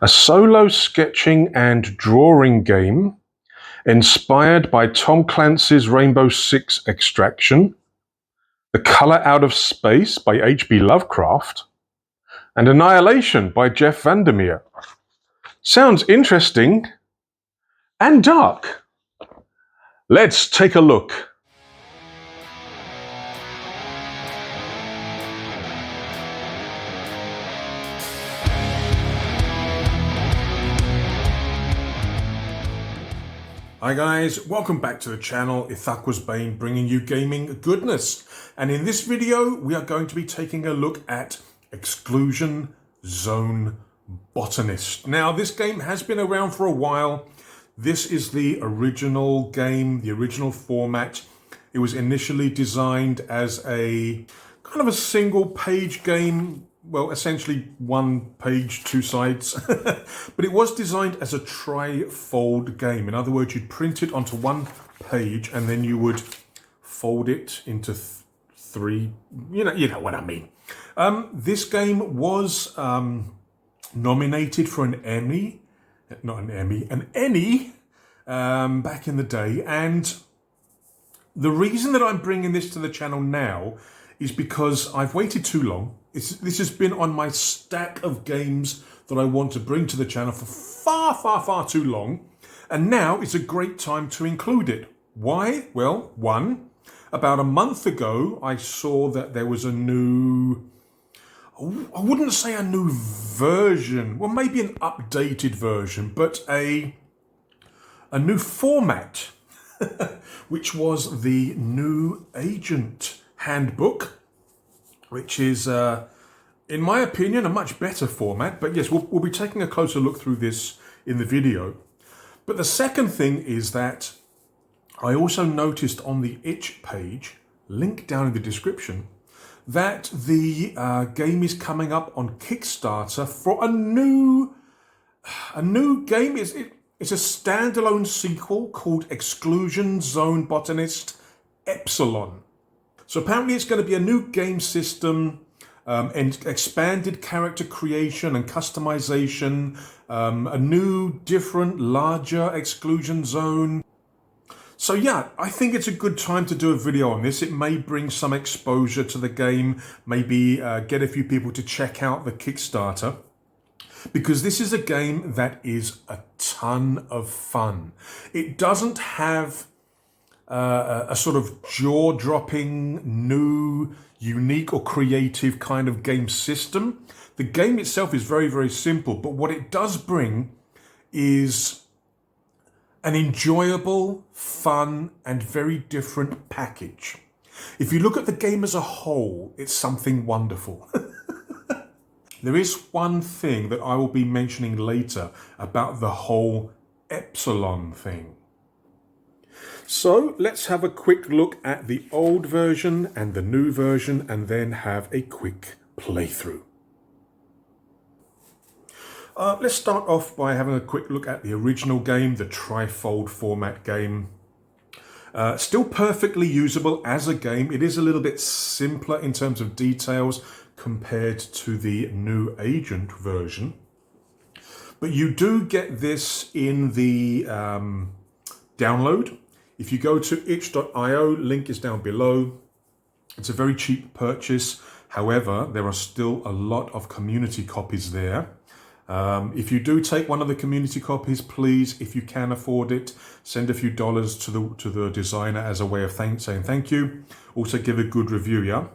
a solo sketching and drawing game inspired by Tom Clancy's Rainbow Six Extraction, The Color Out of Space by H.P. Lovecraft, and Annihilation by Jeff Vandermeer. Sounds interesting and dark. Let's take a look. Hi guys, welcome back to the channel. Ithaqwas Bane bringing you gaming goodness. And in this video, we are going to be taking a look at Exclusion Zone Botanist. Now, this game has been around for a while. This is the original game, the original format. It was initially designed as a kind of a single page game. Well, essentially one page, two sides, but it was designed as a tri-fold game. In other words, you'd print it onto one page and then you would fold it into three, you know what I mean. This game was nominated for an Emmy, not an Emmy, an ENNIE back in the day. And the reason that I'm bringing this to the channel now is because I've waited too long. This has been on my stack of games that I want to bring to the channel for far too long. And now is a great time to include it. Why? Well, one, about a month ago, I saw that there was a new, I wouldn't say a new version, well, maybe an updated version, but a new format, which was the new agent handbook, which is, in my opinion, a much better format. But yes, we'll be taking a closer look through this in the video. But the second thing is that I also noticed on the itch page, link down in the description, that the game is coming up on Kickstarter for a new game. It's a standalone sequel called Exclusion Zone Botanist Epsilon. So apparently it's going to be a new game system and expanded character creation and customization, a new, different, larger exclusion zone. So yeah, I think it's a good time to do a video on this. It may bring some exposure to the game, maybe get a few people to check out the Kickstarter, because this is a game that is a ton of fun. It doesn't have a sort of jaw-dropping, new, unique or creative kind of game system. The game itself is very simple, but what it does bring is an enjoyable, fun, and very different package. If you look at the game as a whole, it's something wonderful. There is one thing that I will be mentioning later about the whole Epsilon thing. So let's have a quick look at the old version and the new version and then have a quick playthrough. Let's start off by having a quick look at the original game, the tri-fold format game. Still perfectly usable as a game. It is a little bit simpler in terms of details compared to the new agent version. But you do get this in the download. If you go to itch.io, link is down below. It's a very cheap purchase. However, there are still a lot of community copies there. If you do take one of the community copies, please, if you can afford it, send a few dollars to the designer as a way of saying thank you. Also give a good review, yeah?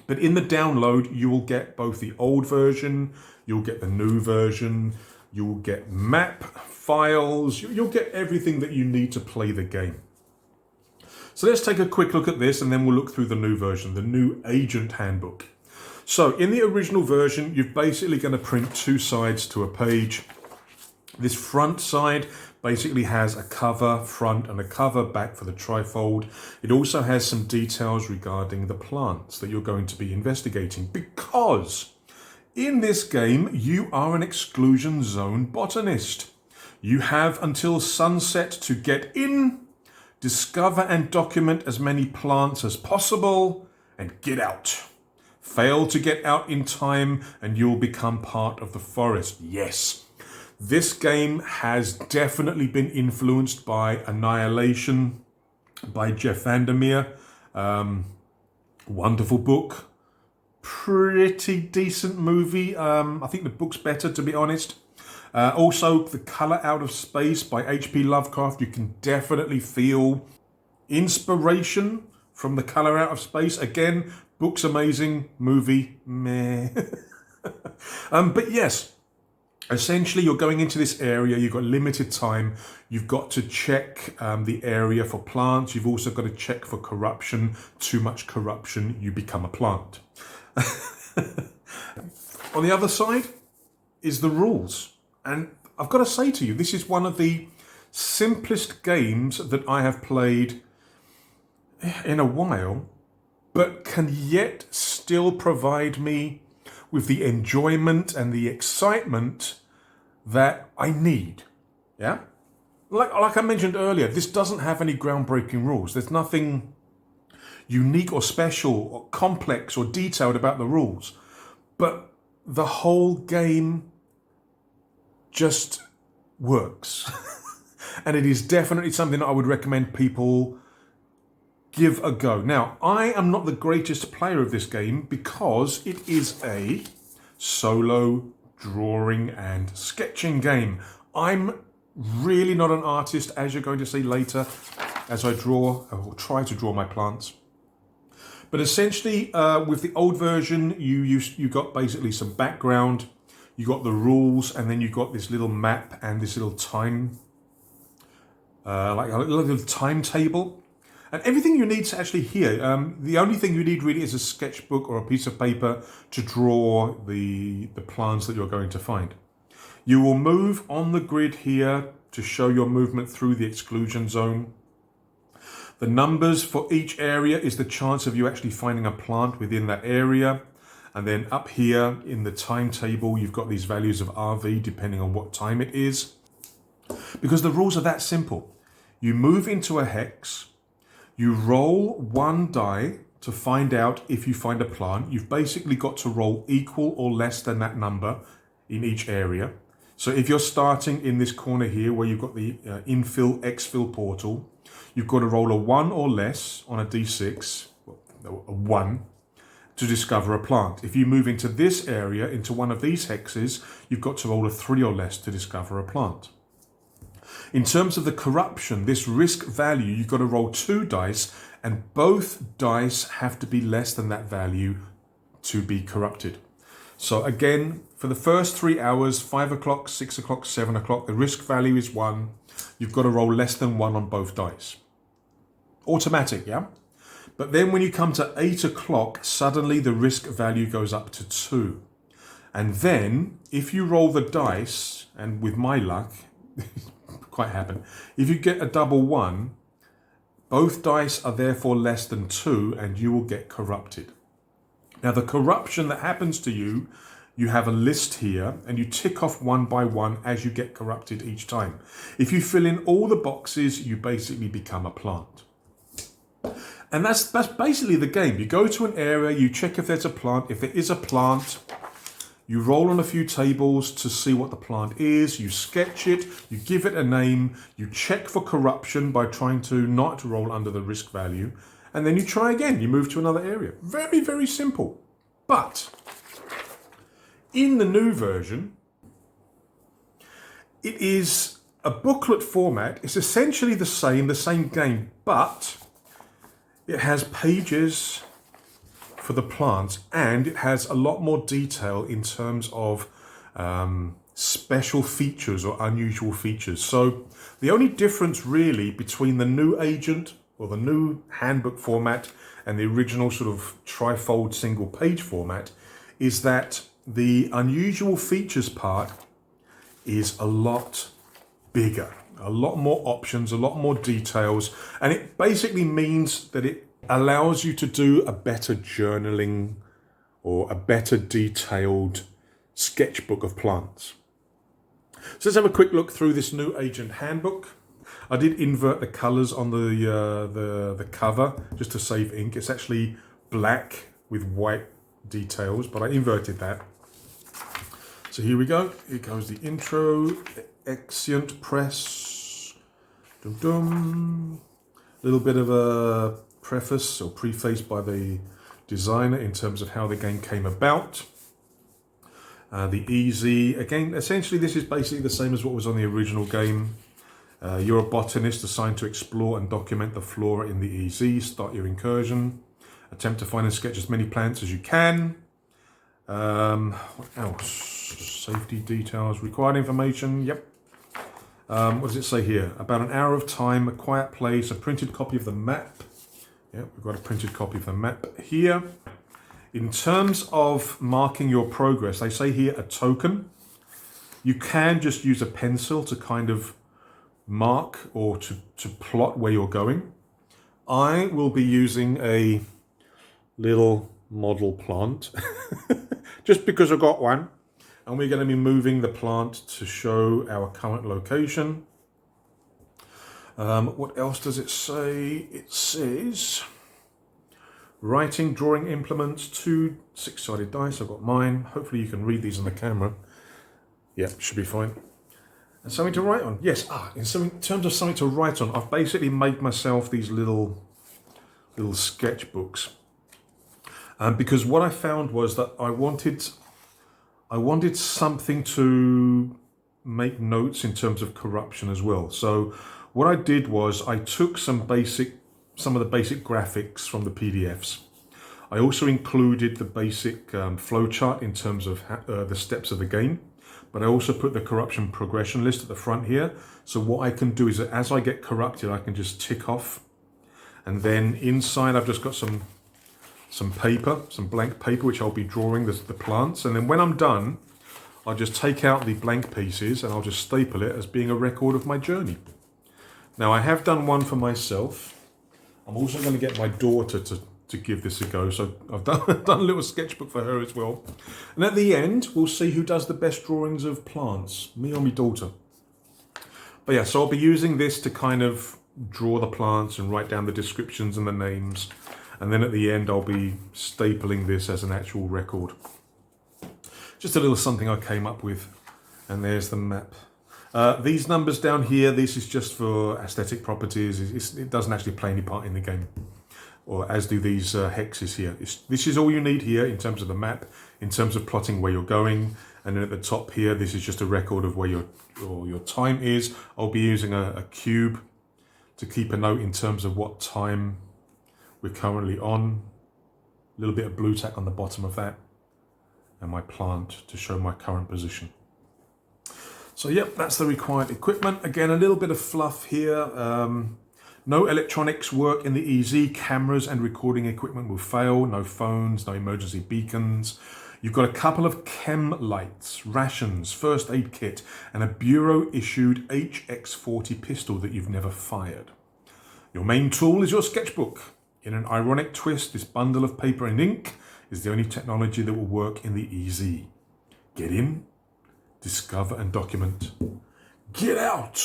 But in the download, you will get both the old version, you'll get the new version, you'll get map files, you'll get everything that you need to play the game. So let's take a quick look at this and then we'll look through the new version, the new agent handbook. So in the original version, you're basically going to print two sides to a page. This front side basically has a cover front and a cover back for the trifold. It also has some details regarding the plants that you're going to be investigating, because in this game, you are an exclusion zone botanist. You have until sunset to get in, discover and document as many plants as possible, and get out. Fail to get out in time and you'll become part of the forest. Yes, This game has definitely been influenced by Annihilation by Jeff Vandermeer. Wonderful book. Pretty decent movie. I think the book's better, to be honest. Also, The Color Out of Space by H.P. Lovecraft. You can definitely feel inspiration from The Color Out of Space. Again, book's amazing, movie meh. But yes, essentially you're going into this area, you've got limited time, you've got to check the area for plants, you've also got to check for corruption. Too much corruption, you become a plant. On the other side is the rules. And I've got to say to you, this is one of the simplest games that I have played in a while, but can yet still provide me with the enjoyment and the excitement that I need. Yeah? Like I mentioned earlier, this doesn't have any groundbreaking rules. There's nothing unique or special or complex or detailed about the rules. But the whole game just works. And it is definitely something that I would recommend people give a go. Now, I am not the greatest player of this game because it is a solo drawing and sketching game. I'm really not an artist, as you're going to see later, as I draw or try to draw my plants. But essentially, with the old version, you got basically some background, you got the rules, and then you got this little map and this little time, like a little timetable. And everything you need to actually here, the only thing you need really is a sketchbook or a piece of paper to draw the plants that you're going to find. You will move on the grid here to show your movement through the exclusion zone. The numbers for each area is the chance of you actually finding a plant within that area. And then up here in the timetable, you've got these values of RV depending on what time it is. Because the rules are that simple. You move into a hex, you roll one die to find out if you find a plant. You've basically got to roll equal or less than that number in each area. So if you're starting in this corner here where you've got the infill, exfil portal, you've got to roll a 1 or less on a d6, a 1, to discover a plant. If you move into this area, into one of these hexes, you've got to roll a 3 or less to discover a plant. In terms of the corruption, this risk value, you've got to roll 2 dice, and both dice have to be less than that value to be corrupted. So again, for the first 3 hours, 5 o'clock, 6 o'clock, 7 o'clock, the risk value is 1. You've got to roll less than 1 on both dice. Automatic, yeah? But then when you come to 8 o'clock, suddenly the risk value goes up to 2. And then, if you roll the dice, and with my luck, quite happen, if you get a double 1, both dice are therefore less than 2, and you will get corrupted. Now, the corruption that happens to you, you have a list here, and you tick off one by one as you get corrupted each time. If you fill in all the boxes, you basically become a plant. And that's basically the game. You go to an area, you check if there's a plant. If there is a plant, you roll on a few tables to see what the plant is. You sketch it, you give it a name, you check for corruption by trying to not roll under the risk value, and then you try again. You move to another area. Very, very simple. But in the new version, it is a booklet format. It's essentially the same game, but it has pages for the plants, and it has a lot more detail in terms of special features or unusual features. So the only difference really between the new agent or the new handbook format and the original sort of trifold single page format is that the unusual features part is a lot bigger. A lot more options, a lot more details, and it basically means that it allows you to do a better journaling or a better detailed sketchbook of plants. So let's have a quick look through this new agent handbook. I did invert the colors on the cover just to save ink. It's actually black with white details, but I inverted that. So here we go. Here goes the intro. Exeunt press. Dum dum. Little bit of a preface or preface by the designer in terms of how the game came about. The easy, again, essentially this is basically the same as what was on the original game. You're a botanist assigned to explore and document the flora in the EZ. Start your incursion. Attempt to find and sketch as many plants as you can. What else? Safety details, required information, yep. What does it say here? About an hour of time, a quiet place, a printed copy of the map. Yep, we've got a printed copy of the map here. In terms of marking your progress, they say here a token. You can just use a pencil to kind of mark or to plot where you're going. I will be using a little model plant just because I've got one, and we're going to be moving the plant to show our current location. What else does it say? It says writing, drawing implements, 2 6-sided dice. I've got mine. Hopefully you can read these on the camera. Yeah, should be fine. And something to write on. Yes, in terms of something to write on, I've basically made myself these little sketchbooks. Because what I found was that I wanted something to make notes in terms of corruption as well. So what I did was I took some of the basic graphics from the PDFs. I also included the basic flowchart in terms of the steps of the game, but I also put the corruption progression list at the front here. So what I can do is that as I get corrupted, I can just tick off. And then inside I've just got some paper, some blank paper, which I'll be drawing the plants. And then when I'm done, I'll just take out the blank pieces and I'll just staple it as being a record of my journey. Now I have done one for myself. I'm also going to get my daughter to give this a go. So I've done a little sketchbook for her as well. And at the end, we'll see who does the best drawings of plants, me or my daughter. But yeah, so I'll be using this to kind of draw the plants and write down the descriptions and the names. And then at the end, I'll be stapling this as an actual record. Just a little something I came up with. And there's the map. These numbers down here, this is just for aesthetic properties. It doesn't actually play any part in the game, or as do these hexes here. This is all you need here in terms of the map, in terms of plotting where you're going. And then at the top here, this is just a record of where your time is. I'll be using a cube to keep a note in terms of what time we're currently on. A little bit of blue tack on the bottom of that, and my plant to show my current position. So yep, that's the required equipment. Again, a little bit of fluff here. No electronics work in the EZ. Cameras and recording equipment will fail. No phones, no emergency beacons. You've got a couple of chem lights, rations, first aid kit, and a bureau-issued HX40 pistol that you've never fired. Your main tool is your sketchbook. In an ironic twist, this bundle of paper and ink is the only technology that will work in the EZ. Get in, discover and document. Get out!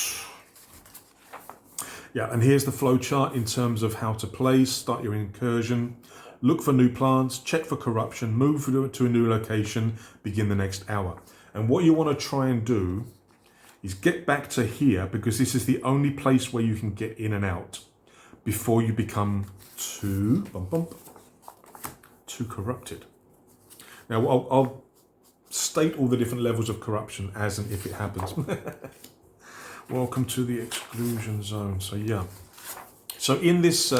Yeah, and here's the flowchart in terms of how to play. Start your incursion, look for new plants, check for corruption, move to a new location, begin the next hour. And what you want to try and do is get back to here, because this is the only place where you can get in and out before you become too corrupted. Now I'll state all the different levels of corruption as and if it happens. Welcome to the exclusion zone. So yeah, so in this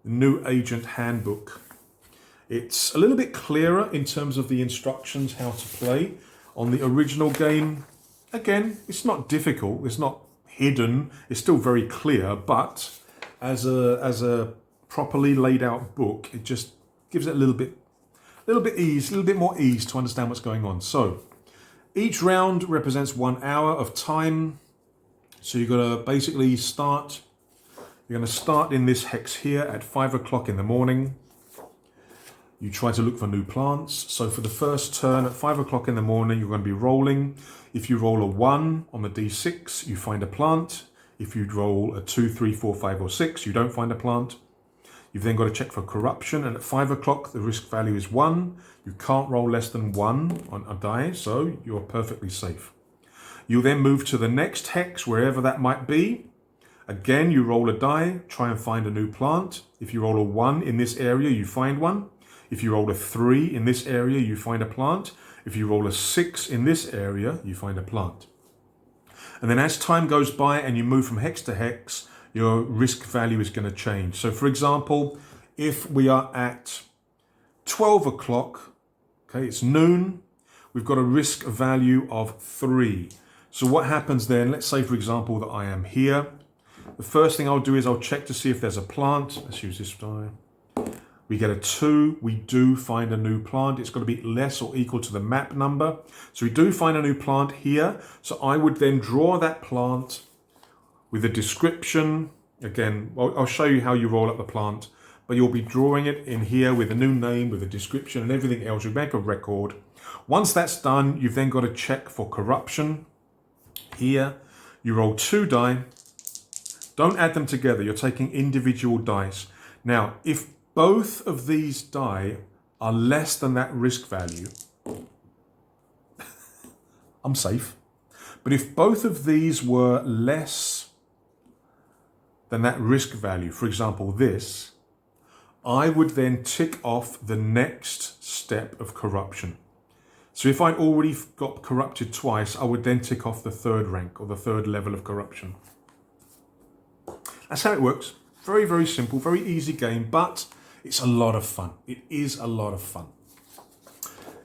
new agent handbook, it's a little bit clearer in terms of the instructions how to play. On the original game, again, it's not difficult, it's not hidden, it's still very clear, but as a properly laid out book, it just gives it a little bit more ease to understand what's going on. So each round represents 1 hour of time. So you've got to basically start. You're going to start in this hex here at 5 o'clock in the morning. You try to look for new plants. So for the first turn at 5 o'clock in the morning, you're going to be rolling. If you roll a 1 on the D6, you find a plant. If you roll a 2, 3, 4, 5, or 6, you don't find a plant. You've then got to check for corruption, and at 5 o'clock the risk value is 1. You can't roll less than 1 on a die, so you're perfectly safe. You then move to the next hex, wherever that might be. Again, you roll a die, try and find a new plant. If you roll a 1 in this area, you find one. If you roll a 3 in this area, you find a plant. If you roll a 6 in this area, you find a plant. And then as time goes by and you move from hex to hex, your risk value is going to change. So for example, if we are at 12 o'clock, okay, it's noon, we've got a risk value of 3. So what happens then, let's say for example that I am here. The first thing I'll do is I'll check to see if there's a plant. Let's use this die. We get a 2, we do find a new plant. It's got to be less or equal to the map number. So we do find a new plant here. So I would then draw that plant with a description. Again, I'll show you how you roll up the plant, but you'll be drawing it in here with a new name, with a description and everything else. You make a record. Once that's done, you've then got to check for corruption. Here, you roll 2 die. Don't add them together. You're taking individual dice. Now, if both of these die are less than that risk value, I'm safe. But if both of these were less than that risk value, for example, this, I would then tick off the next step of corruption. So if I'd already got corrupted twice, I would then tick off the 3rd rank or the 3rd level of corruption. That's how it works. Very, very simple, very easy game, but it's a lot of fun. It is a lot of fun.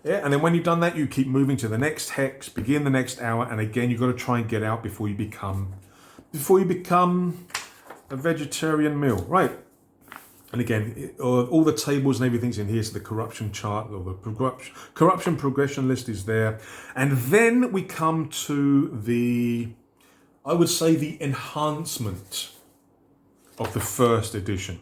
Yeah, and then when you've done that, you keep moving to the next hex, begin the next hour, and again, you've got to try and get out before you become a vegetarian meal. Right. And again, all the tables and everything's in here. So the corruption chart or the corruption progression list is there. And then we come to the, I would say, the enhancement of the 1st edition.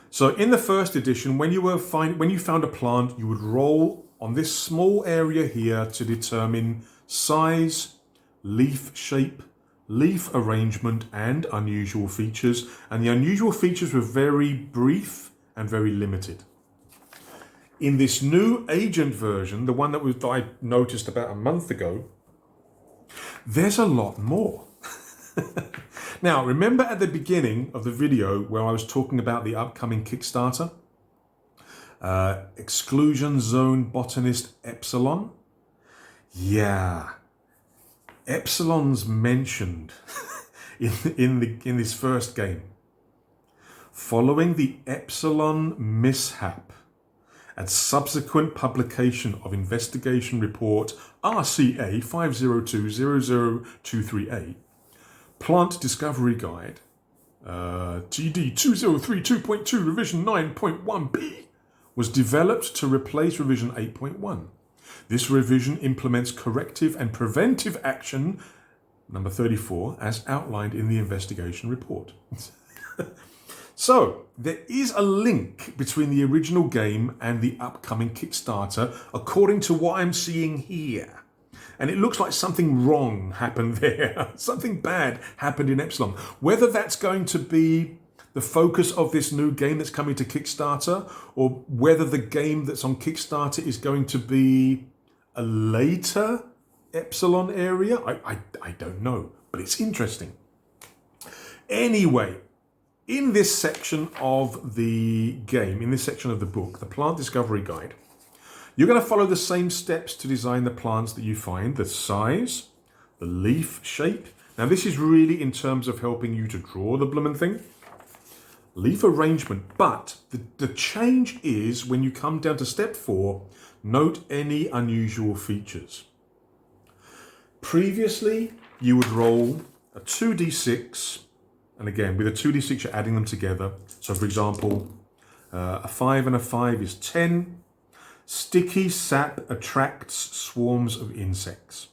So in the 1st edition, when you found a plant, you would roll on this small area here to determine size, leaf shape, leaf arrangement, and unusual features. And the unusual features were very brief and very limited. In this new agent version, the one that I noticed about a month ago, there's a lot more. Now, remember at the beginning of the video where I was talking about the upcoming Kickstarter? Exclusion Zone Botanist Epsilon? Yeah. Epsilon's mentioned in this first game. Following the Epsilon mishap and subsequent publication of investigation report RCA 502-00238, Plant Discovery Guide, TD 2032.2 revision 9.1b, was developed to replace revision 8.1. This revision implements corrective and preventive action, number 34, as outlined in the investigation report. So, there is a link between the original game and the upcoming Kickstarter, according to what I'm seeing here. And it looks like something wrong happened there. Something bad happened in Epsilon. Whether that's going to be the focus of this new game that's coming to Kickstarter, or whether the game that's on Kickstarter is going to be a later Epsilon area, I don't know, but it's interesting. Anyway, in this section of the game, in this section of the book, the Plant Discovery Guide, you're going to follow the same steps to design the plants that you find, the size, the leaf shape. Now this is really in terms of helping you to draw the blooming thing. Leaf arrangement, but the change is when you come down to step 4, note any unusual features. Previously, you would roll a 2d6, and again, with a 2d6, you're adding them together. So for example, a 5 and a 5 is 10. Sticky sap attracts swarms of insects.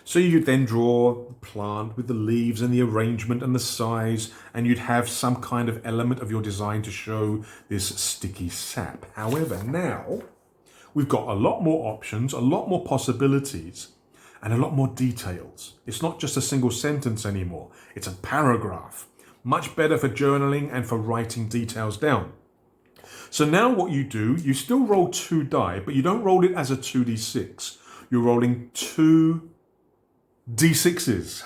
So you'd then draw the plant with the leaves and the arrangement and the size, and you'd have some kind of element of your design to show this sticky sap. However, now we've got a lot more options, a lot more possibilities, and a lot more details. It's not just a single sentence anymore. It's a paragraph Much better for journaling and for writing details down. So now what you do, you still roll 2 die, but you don't roll it as a 2d6. You're rolling 2 d6s.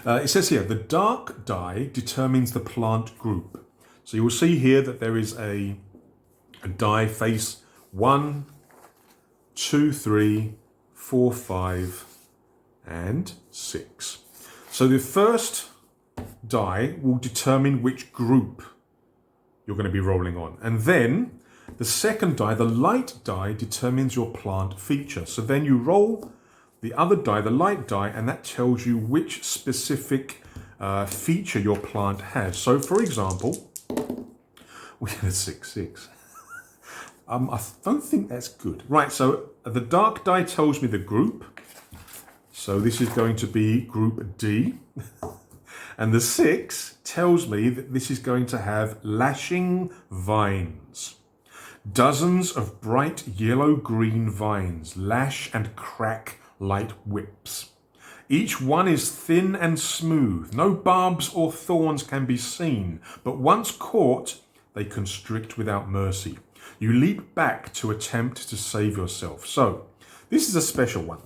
It says here, the dark die determines the plant group. So you will see here that there is a die face 1, 2, 3, 4, 5, and 6. So the first die will determine which group you're going to be rolling on. And then the second die, the light die, determines your plant feature. So then you roll the other die, the light die, and that tells you which specific feature your plant has. So for example, we had a 6, 6. I don't think that's good. Right, so the dark die tells me the group. So this is going to be group D. And the 6 tells me that this is going to have lashing vines. Dozens of bright yellow-green vines lash and crack like whips. Each one is thin and smooth. No barbs or thorns can be seen, but once caught, they constrict without mercy. You leap back to attempt to save yourself. So, this is a special one.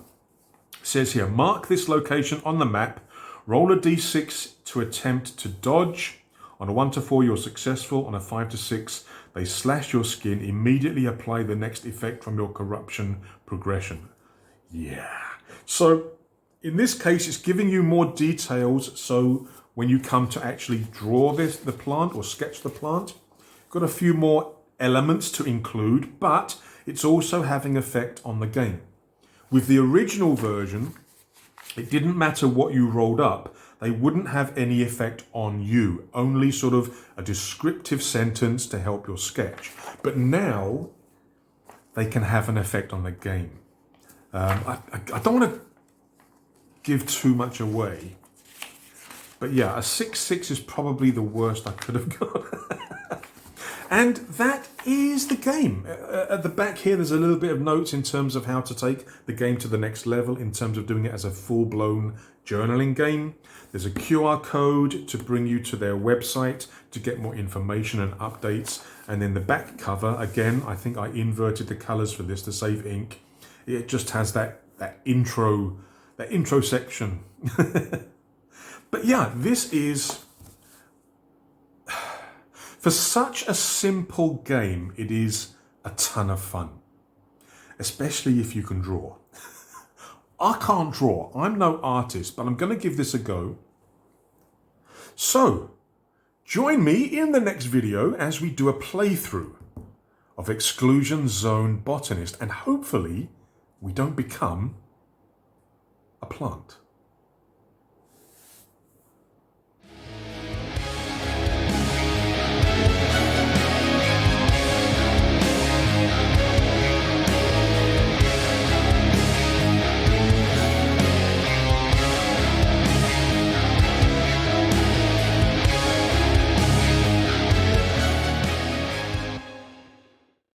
It says here, mark this location on the map. Roll a d6 to attempt to dodge. On a 1 to 4, you're successful. On a 5 to 6, they slash your skin. Immediately apply the next effect from your corruption progression. Yeah. So in this case, it's giving you more details. So when you come to actually draw the plant or sketch the plant, got a few more elements to include, but it's also having effect on the game. With the original version, it didn't matter what you rolled up, they wouldn't have any effect on you, only sort of a descriptive sentence to help your sketch. But now they can have an effect on the game. I don't want to give too much away, but yeah, a 6-6 is probably the worst I could have got. And that is the game. At the back here, there's a little bit of notes in terms of how to take the game to the next level in terms of doing it as a full-blown journaling game. There's a QR code to bring you to their website to get more information and updates. And then the back cover, again, I think I inverted the colors for this to save ink. It just has that intro section. But yeah, this is... For such a simple game, it is a ton of fun, especially if you can draw. I can't draw, I'm no artist, but I'm going to give this a go. So, join me in the next video as we do a playthrough of Exclusion Zone Botanist, and hopefully we don't become a plant.